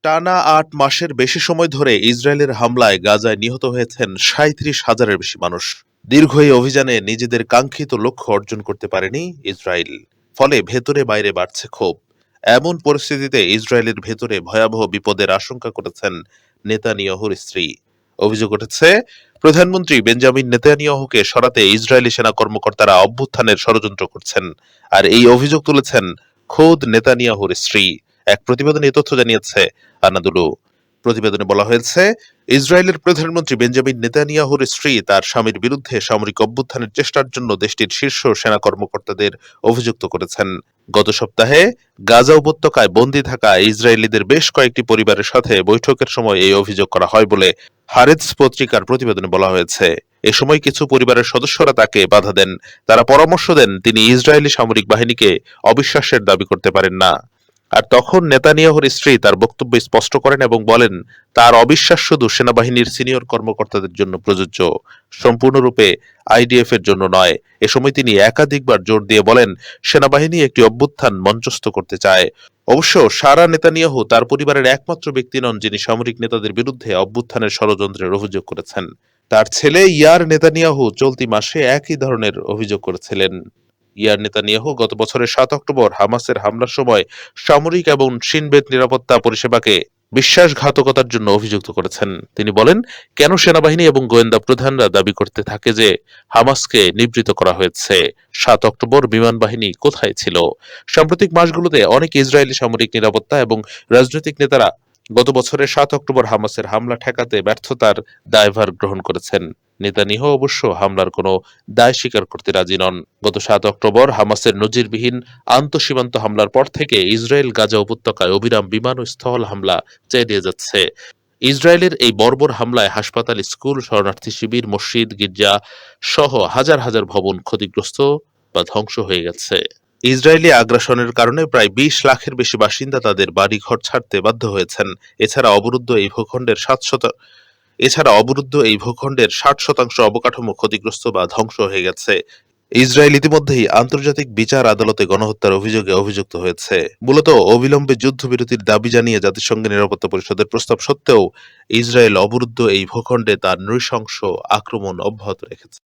টানা ৮ মাসের বেশি সময় ধরে ইসরায়েলের হামলায় গাজায় নিহত হয়েছেন ৩৭,০০০-এর বেশি মানুষ। দীর্ঘ এই অভিযানে নিজেদের কাঙ্ক্ষিত লক্ষ্য অর্জন করতে পারেনি ইসরায়েল। ফলে ভেতরে বাইরে বাড়ছে ক্ষোভ। এমন পরিস্থিতিতে ইসরায়েলের ভেতরে ভয়াবহ বিপদের আশঙ্কা করেছেন নেতানিয়াহুর স্ত্রী। অভিযোগ উঠেছে, প্রধানমন্ত্রী বেঞ্জামিন নেতানিয়াহুকে সরাতে ইসরায়েলি সেনা কর্মকর্তারা অভ্যুত্থানের ষড়যন্ত্র করছেন। আর এই অভিযোগ তুলেছেন খোদ নেতানিয়াহুর স্ত্রী। এক প্রতিবেদনে এই তথ্য জানিয়েছে আনাদুলু। প্রতিবেদনে বলা হয়েছে, ইসরায়েলের প্রধানমন্ত্রী বেঞ্জামিন নেতানিয়াহুর স্ত্রী তার স্বামীর বিরুদ্ধে সামরিক অভ্যুত্থানের চেষ্টার জন্য দেশটির শীর্ষ সেনা কর্মকর্তাদের অভিযুক্ত করেছেন। গত সপ্তাহে গাজা উপত্যকায় বন্দী থাকা ইসরায়েলিদের বেশ কয়েকটি পরিবারের সাথে বৈঠকের সময় এই অভিযোগ করা হয় বলে হারেতস পত্রিকার প্রতিবেদনে বলা হয়েছে। এ সময় কিছু পরিবারের সদস্যরা তাকে বাধা দেন। তারা পরামর্শ দেন তিনি ইসরায়েলি সামরিক বাহিনীকে অবিশ্বাসের দাবি করতে পারেন না। আর তখন নেতানিয়াহুর স্ত্রী তার বক্তব্য স্পষ্ট করেন এবং বলেন, তার অবিশ্বাস শুধু সেনাবাহিনীর সিনিয়র কর্মকর্তাদের জন্য প্রযোজ্য, সম্পূর্ণরূপে আইডিএফ এর জন্য নয়। এ সময় তিনি একাধিকবার জোর দিয়ে বলেন, সেনাবাহিনী একটি অভ্যুত্থান মঞ্চস্থ করতে চায়। অবশ্য সারা নেতানিয়াহু তার পরিবারের একমাত্র ব্যক্তি নন যিনি সামরিক নেতাদের বিরুদ্ধে অভ্যুত্থানের ষড়যন্ত্রের অভিযোগ করেছেন। তার ছেলে ইয়ার নেতানিয়াহু চলতি মাসে একই ধরনের অভিযোগ করেছিলেন। ইয়ার নেতানিয়াহু গত বছরের ৭ অক্টোবর হামাসের হামলার সময় সামরিক এবং শিনবেত নিরাপত্তা পরিষেবাকে বিশ্বাসঘাতকতার জন্য অভিযুক্ত করেছেন। তিনি বলেন, কেন সেনাবাহিনী এবং গোয়েন্দা প্রধানরা দাবি করতে থাকে যে হামাসকে নিবৃত করা হয়েছে? ৭ অক্টোবর বিমান বাহিনী কোথায় ছিল? সাম্প্রতিক মাসগুলোতে অনেক ইসরায়েলি সামরিক নিরাপত্তা এবং রাজনৈতিক নেতারা গত বছরের ৭ অক্টোবর হামাসের হামলা ঠেকাতে ব্যর্থতার দায়ভার গ্রহণ করেছেন। নেতানিয়াহু অবশ্য হামলার কোনো দায় স্বীকার করতে রাজি নন। গত ৭ অক্টোবর হামাসের নজিরবিহীন আন্তঃসীমান্ত হামলার পর থেকে ইসরায়েল গাজা উপত্যকায় অবিরাম বিমান ও স্থল হামলা চালিয়ে যাচ্ছে। ইসরায়েলের এই বর্বর হামলায় হাসপাতাল, স্কুল, শরণার্থী শিবির, মসজিদ, গির্জা সহ হাজার হাজার ভবন ক্ষতিগ্রস্ত বা ধ্বংস হয়ে গেছে। ইসরায়েলি আগ্রাসনের কারণে প্রায় ২০ লাখের বেশি বাসিন্দা তাদের বাড়িঘর ছাড়তে বাধ্য হয়েছেন। এছাড়া অবরুদ্ধ এই ভূখণ্ডের ৬০% অবকাঠামো ক্ষতিগ্রস্ত বা ধ্বংস হয়ে গেছে। ইসরায়েল ইতিমধ্যেই আন্তর্জাতিক বিচার আদালতে গণহত্যার অভিযোগে অভিযুক্ত হয়েছে। মূলত অবিলম্বে যুদ্ধবিরতির দাবি জানিয়ে জাতিসংঘের নিরাপত্তা পরিষদের প্রস্তাব সত্ত্বেও ইসরায়েল অবরুদ্ধ এই ভূখণ্ডে তার নৃশংস আক্রমণ অব্যাহত রেখেছে।